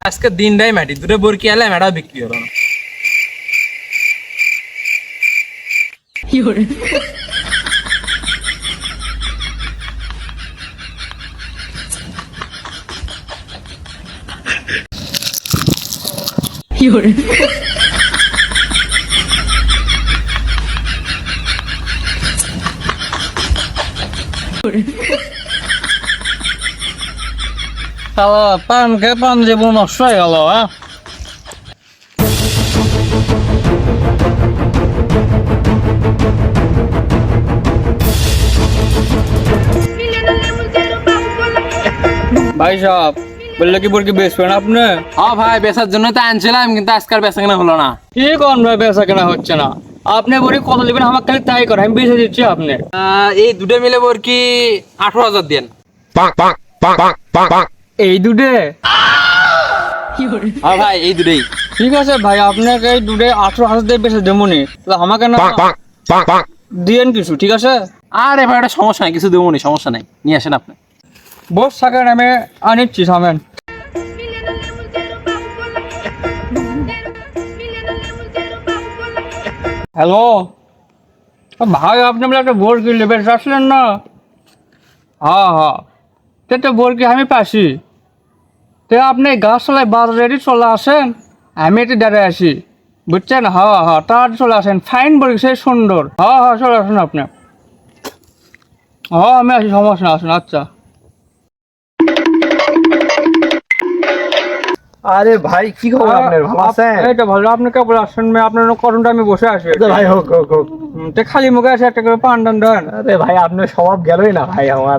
আজকে দিনটাই মাটি দুটো বরকি এলে মেটা বিক্রি হলো না। পান খেয়ে পান জীবন নষ্ট হয়ে গেল। ভাই সাহেব বললে কি বলকি বেচবেন আপনি? হ্যাঁ ভাই, বেচার জন্য তো আনছিলাম, কিন্তু আজকাল বেচা কেনা হলো না। কি কোন ভাই বেচা কেনা হচ্ছে না? আপনি বলি কত নেবেন আমাকে খালি তাই করে আমি বেচে দিচ্ছি আপনি। এই দুটো মিলে বরকি 18,000 দেন। এই দুটে? হ্যাঁ ভাই, এই দুটোই। ঠিক আছে ভাই, আপনাকে এই দুটে 18,000 দিয়ে বেচে দেবনি, আমাকে না দিয়েন কিছু, ঠিক আছে? আরে ভাই, এটা সমস্যা নাই, কিছু দেবো নি, সমস্যা নাই, নিয়ে আসেন আপনি। বস থাকেন, আমি আনিচ্ছি সামেন। হ্যালো ভাই, আপনি বলে একটা বোর কিনলে বেশ আসলেন না? হ্যাঁ হ্যাঁ, তো বোর কি আমি পাচ্ছি, তো আপনি গাছ চলায় বাজারে চলে আসেন, আমি একটু দাঁড়িয়ে আসি, বুঝছেন? হ্যাঁ হ্যাঁ, তাড়াতাড়ি চলে আসেন, ফাইন বলি সে সুন্দর। হ্যাঁ হ্যাঁ, চলে আসুন আপনি। হ্যাঁ আমি আসি, সমস্যা না, আসুন। আচ্ছা। আরে ভাই, কি খবর আপনার? ভালো আছেন? এই তো ভালো। আপনি কেবল আসছেন, আপনার করণটা আমি বসে আছি। ভাই হোক হোক হোক। তো খালি মুখে আসে একটা করে পান টান দেন। আরে ভাই, আপনার স্বভাব গেলই না ভাই আমার।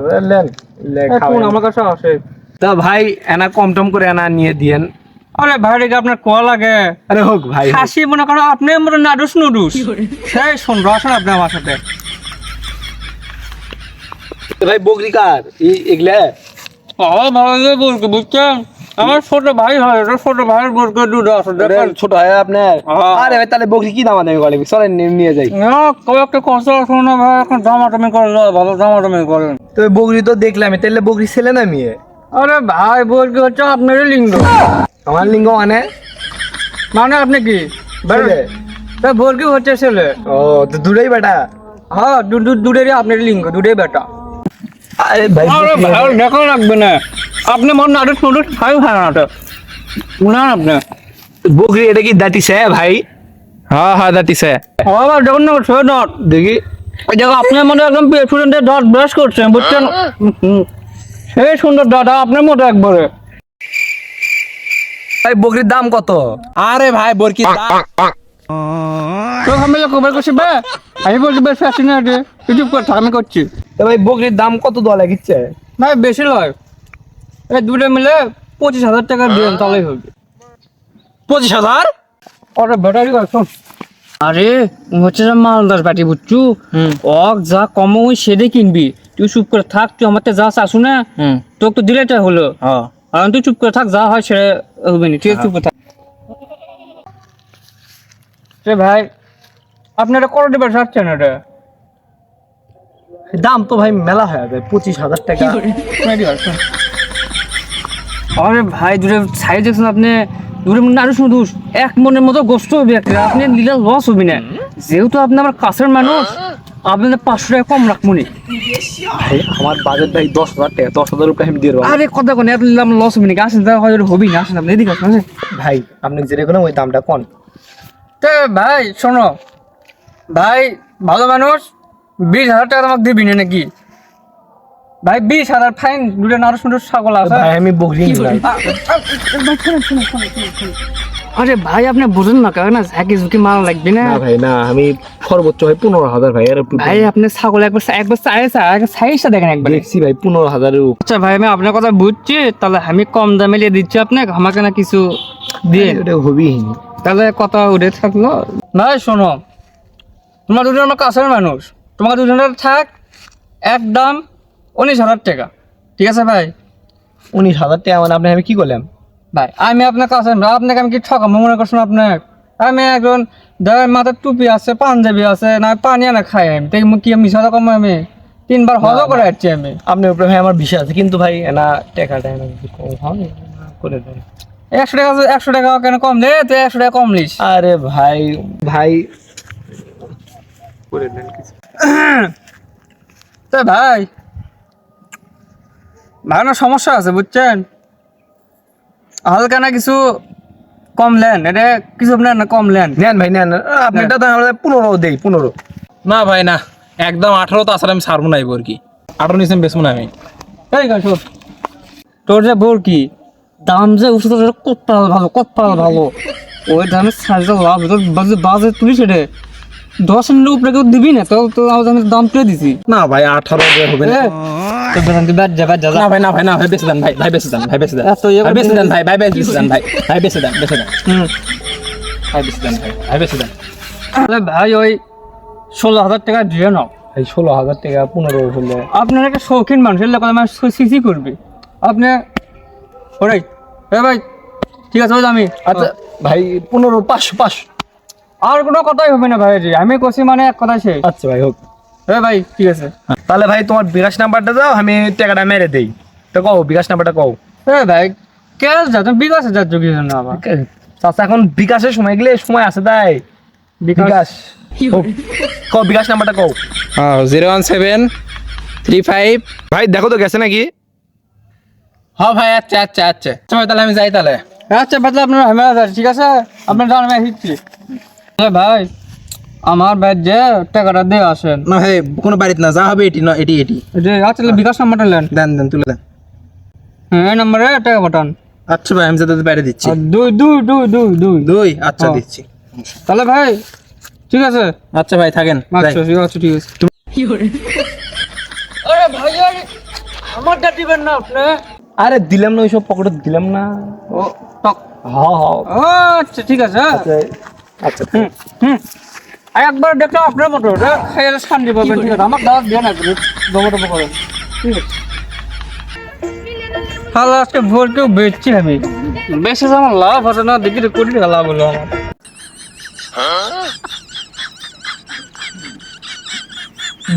আমার কাছে আসে। তা ভাই এনা কম টম করে এনা নিয়ে দিয়েন। আরে ভাই রেখে আপনার কোয়া লাগে? আরে হোক ভাই, হাসি মনে করেন আপনি মনে নাডুস নুডুস সেই সুন্দর। আসেন আপনি আমার সাথে। ভাই বকরি কার এগুলা? ভাই বলকে বুঝছেন, আমার ছোট ভাই হয়, ছোট ভাইয়ের বলকে দুধ আছে দেখেন। ছোট হয় আপনার? আরে ভাই, তাহলে বকরি কি দামাদামি করে? চলেন নিয়ে যাই। না কয়েকটা কষ্ট আছে না ভাই, এখন দামাদামি করলে ভালো দামাদামি করেন। তো বকরি তো দেখলাম, তাহলে বকরি ছেলে না মেয়ে? আরে ভাই বলকে হচ্ছে আপনারই লিঙ্গ। আমার লিঙ্গ মানে? মানে আপনি কি ছেলে? বলকি হচ্ছে ছেলে। ও, তো দূরেই বেটা। হ্যাঁ দুধেরই আপনার লিঙ্গ, দুধের বেটা। আরে ভাই, আরে ভাই দেখা লাগবে না, আপনি মন নাটক নুডুস খাই খায় না তো না আপনি। বকরি এটা কি দাঁতিছে ভাই? হ্যাঁ হ্যাঁ, দাঁতিছে। আবার দেখুন না সে নট দেখি। দেখো আপনার মনে একদম স্টুডেন্টের দাঁত ব্রাশ করছেন, বুঝছেন? সেই সুন্দর দাদা আপনার মতো একবারে। ভাই বকরির দাম কত? আরে ভাই, বরকি তো আমি খবর করছি বে, আমি বলছি বেশ আসি না রে, চুপ করে থাক, আমি করছি। তো ভাই বকরির দাম কত দেওয়া লাগিচ্ছে? ভাই বেশি নয়, এই দুটো মিলে 25,000 টাকা দিন তাহলেই হবে। 25,000? আরে ব্যাটারি শোন, আরে হচ্ছে যে মালদার পাটি বুঝছু, অক যা কম ওই সেদে কিনবি, তুই চুপ করে থাক, তুই আমার যা চাসু না তোকে তো দিলেটা হলো। আর তুই চুপ করে থাক, যা হয় সেটা হবে না, ঠিক আছে? চুপ করে থাক। ভাই আপনারা কত দেবেন চাচ্ছেন? এটা দাম তো ভাই মেলা হয়ে যায়, 25,000 টাকা। আরে ভাই দূরে সাইজ দেখছেন আপনি, দূরে মনে আরো শুধু এক মনের মতো গোস্ত হবে একটা, আপনি নিলে লস হবে না, যেহেতু আপনি আমার কাছের মানুষ, আপনাদের 500 টাকা কম রাখবনি। ভাই আমার বাজেট ভাই 10,000 টাকা, 10,000 রুপিয়া আমি দিয়ে দেবো। আরে কথা কোন এত নিলাম লস হবে নাকি? আসেন তা হয়তো হবি না, আসেন আপনি এদিকে আসেন। ভাই আপনি যেটা কোনো ওই দামটা কোন। তো ভাই শোনো ভাই, ভালো মানুষ 20,000 টাকা আমাকে দিবি না নাকি? ভাই 20,000 ফাইন, দুটো নারো সুন্দর ছাগল আছে। ভাই আমি বকরি নিলাম। আরে ভাই আপনি বুঝেন না কেন, ঝাঁকি ঝুঁকি মারা লাগবে না। না ভাই না, আমি সর্বোচ্চ হয় 15,000 ভাই। আর ভাই আপনি ছাগল একবার সাইজটা দেখেন একবার। দেখছি ভাই 15,000। আচ্ছা ভাই, আমি আপনার কথা বুঝছি, তাহলে আমি কম দামে নিয়ে দিচ্ছি আপনাকে, আমাকে না কিছু দিয়ে। ওটা হবি। তাহলে কথা উঠে থাকলো। ভাই শোনো, তোমার দুজন আমার কাছের মানুষ, তোমাকে দুজনের থাক একদম 19,000 টাকা, ঠিক আছে ভাই? 19,000 টাকা মানে আপনি আমি কি করলাম? ভাই আমি আপনার কাছে, আপনাকে আমি কি ঠকাবো মনে করছেন? আপনার আমি একজন মাথার টুপি আছে, পাঞ্জাবি আছে, না পানি না খাই, আমি তাই কি মিশা রকম আমি 3বার হজও করে যাচ্ছি আমি। আপনার উপরে ভাই আমার বিশ্বাস আছে, কিন্তু ভাই না টাকাটা কম হয় করে দেন। 100 টাকা কেন কম দে, তুই 100 টাকা কম লিস। আরে ভাই ভাই তো ভাই না সমস্যা আছে বুঝছেন, হালকা না কিছু কম লেন, এটা কিছু নেন না কম লেন। নেন ভাই নেন, আপনি এটা তো আমরা 15 দেই 15। না ভাই না, একদম 18 তো আসলে আমি ছাড়বো না এই বোরকি। 18 নিচে বেচবো না আমি। এই গাছ তোর যে বোর কি দাম যে উঠে কত ভালো ওই দামের সাইজটা লাভ তোর বাজে তুলিস রে 10 উপরে কেউ দিবি না, তো আমি দাম তুলে দিছি। না ভাই 18 দিয়ে হবে না। তো বেতন তুই বাদ যা না ভাই না ভাই না ভাই বেচে দেন ভাই, ভাই বেচে দেন, ভাই বেচে দেন, এত ইয়ে ভাই বেচে দেন ভাই, ভাই বেচে দেন ভাই, ভাই বেচে দেন, বেচে দেন, ভাই বেচে দেন ভাই, ভাই বেচে দেন। তাহলে ভাই ওই 16,000 টাকা দিয়ে নাও। এই 16,000 টাকা 15 হলে আপনার একটা শৌখিন মানুষের লোক আমার সিসি করবে আপনি ওরাই ভাই ঠিক আছে ওই আমি আচ্ছা ভাই 15 500 আর কোনো কথাই হবে না ভাই জি, আমি কছি মানে এক কথা শেষ। আচ্ছা ভাই হোক। ভাই ঠিক আছে। তাহলে ভাই তোমার বিকাশ নাম্বারটা দাও, আমি টাকাটা মেরে দেই। তো কও বিকাশ নাম্বারটা কও। ভাই ক্যাশ যা তুমি বিকাশে যাচ্ছ কি জন্য আবার? চাচা এখন বিকাশের সময় গেলে সময় আছে তাই বিকাশ কও, বিকাশ নাম্বারটা কও। 01735। ভাই দেখো তো গেছে নাকি? হ্যাঁ ভাই আচ্ছা আচ্ছা আচ্ছা ভাই, তাহলে আমি যাই তাহলে। আচ্ছা বাদলে আপনার হেমেলা ঠিক আছে, আপনার জান আমি হিচ্ছি। ভাই আমার ভাই যে টাকাটা দিয়ে আসেন। না ভাই কোনো বাড়িতে না, যা হবে এটি না, এটি এটি আচ্ছা বিকাশ নাম্বারটা নেন, দেন দেন, তুলে দেন। হ্যাঁ এই নাম্বারে টাকা পাঠান। আচ্ছা ভাই আমি যাতে বাইরে দিচ্ছি। আর 2 আচ্ছা হ্যাঁ। দিচ্ছি। তাহলে ভাই ঠিক আছে। আচ্ছা ভাই থাকেন। আচ্ছা ঠিক আছে ঠিক আছে। আরে ভাই আমারটা দিবেন না আপনি? আরে দিলাম না, ওইসব পকেটে দিলাম না। ও টক আচ্ছা ঠিক আছে। আচ্ছা একবার দেখলাম আপনার মতো খেয়ে শান্তি পাবেন, ঠিক আছে আমার দাওয়াত দিয়ে না জমা করেন, ঠিক আছে। তাহলে আজকে ভোর কেউ বেচছি আমি, বেশি আমার লাভ আছে না, দেখি 1 কোটি টাকা লাভ হলো আমার।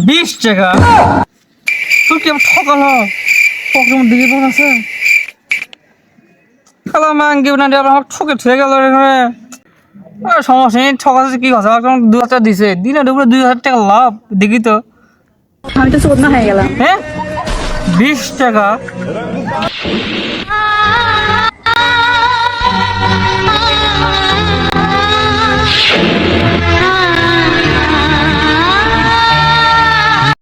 20 টাকা তুই কি ঠকালো, পকেটের মধ্যে দিকে আছে খেলা মাঙ্গি না দিয়ে আমার ঠকে ঠকে গেল এখানে। সমস্যা নেই, ঠকাচ্ছে কি কথা, 2,000 দিছে, দিনে দুপুরে 2,000 টাকা লাভ দেখি তো। আমি তো চোদনা হয়ে গেলাম। হ্যাঁ 20 টাকা